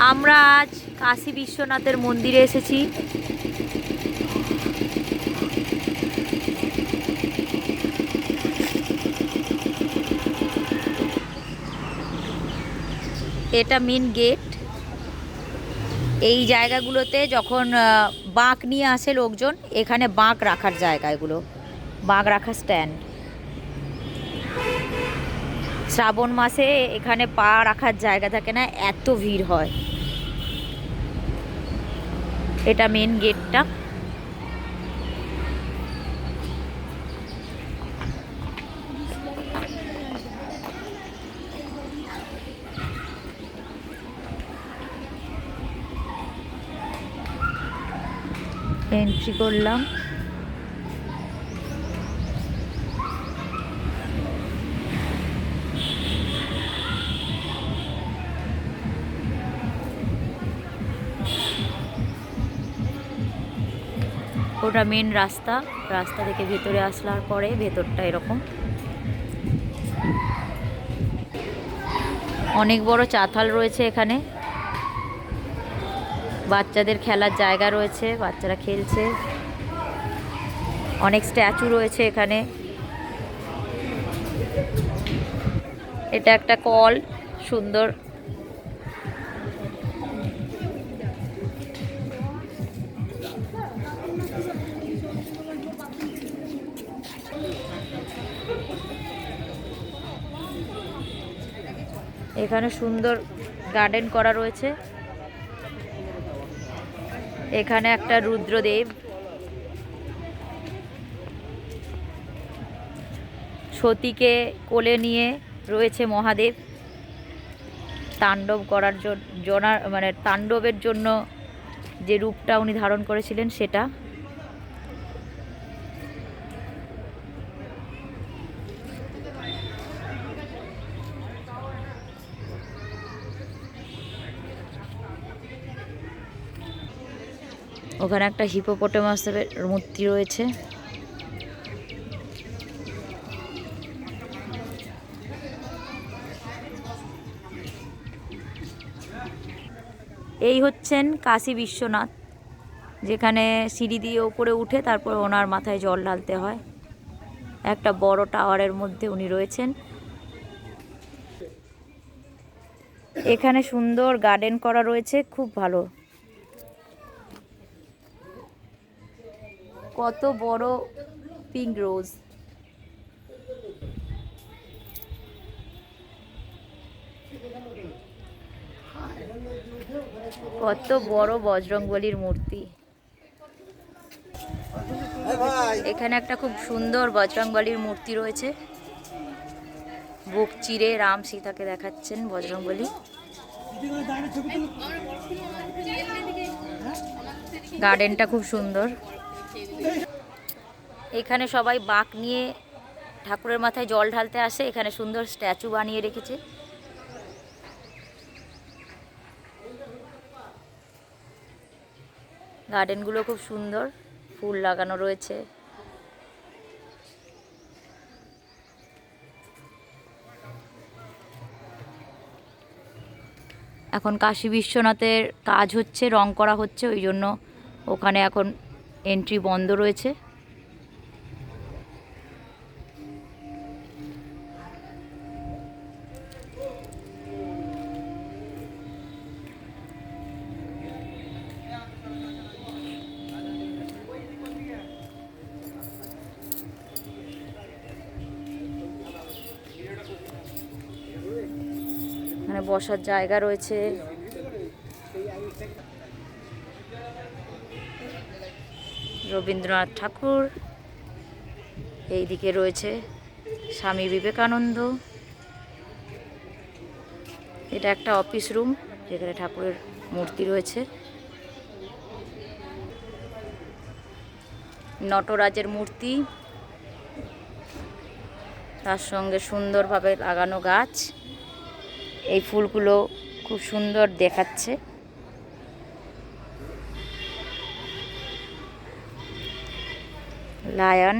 আমরা আজ কাশী বিশ্বনাথের মন্দিরে এসেছি। এটা মেন গেট। এই জায়গাগুলোতে যখন বাঁক নিয়ে আসে লোকজন, এখানে বাঁক রাখার জায়গা, এগুলো বাঁক রাখার স্ট্যান্ড। শ্রাবণ মাসে এখানে পা রাখার জায়গা থাকে না, এত ভিড় হয়। এটা মেন গেটটা। এন্ট্রি করলাম। ওটা মেন রাস্তা। রাস্তা থেকে ভেতরে আসলার পরে ভেতরটা এরকম। অনেক বড় চাতাল রয়েছে এখানে। বাচ্চাদের খেলার জায়গা রয়েছে, বাচ্চারা খেলছে। অনেক স্ট্যাচু রয়েছে এখানে। এটা একটা কল, সুন্দর। এখানে সুন্দর গার্ডেন করা রয়েছে। এখানে একটা রুদ্রদেব, সতীকে কোলে নিয়ে রয়েছে মহাদেব। তাণ্ডব করার জন্য, মানে তাণ্ডবের জন্য যে রূপটা উনি ধারণ করেছিলেন সেটা। ওখানে একটা হিপোপটেমাসের মূর্তি রয়েছে। এই হচ্ছেন কাশী বিশ্বনাথ, যেখানে সিঁড়ি দিয়ে উপরে উঠে তারপর ওনার মাথায় জল ঢালতে হয়। একটা বড় টাওয়ারের মধ্যে উনি রয়েছেন। এখানে সুন্দর গার্ডেন করা রয়েছে, খুব ভালো। কত বড় পিঙ্ক রোজ। কত বড় বজরংবলীর মূর্তি। এখানে একটা খুব সুন্দর বজরংবলীর মূর্তি রয়েছে। বুক চিরে রাম সীতাকে দেখাচ্ছেন বজরংবলী। গার্ডেনটা খুব সুন্দর। এখানে সবাই বাঁক নিয়ে ঠাকুরের মাথায় জল ঢালতে আসে। এখানে সুন্দর স্ট্যাচু বানিয়ে রেখেছে। গার্ডেনগুলো খুব সুন্দর, ফুল লাগানো রয়েছে। এখন কাশী বিশ্বনাথের কাজ হচ্ছে, রং করা হচ্ছে, ওই জন্য ওখানে এখন এন্ট্রি বন্ধ রয়েছে। এখানে বসার জায়গা রয়েছে। রবীন্দ্রনাথ ঠাকুর। এইদিকে রয়েছে স্বামী বিবেকানন্দ। এটা একটা অফিস রুম, যেখানে ঠাকুরের মূর্তি রয়েছে। নটরাজের মূর্তি, তার সঙ্গে সুন্দরভাবে লাগানো গাছ। এই ফুলগুলো খুব সুন্দর দেখাচ্ছে। লায়ন।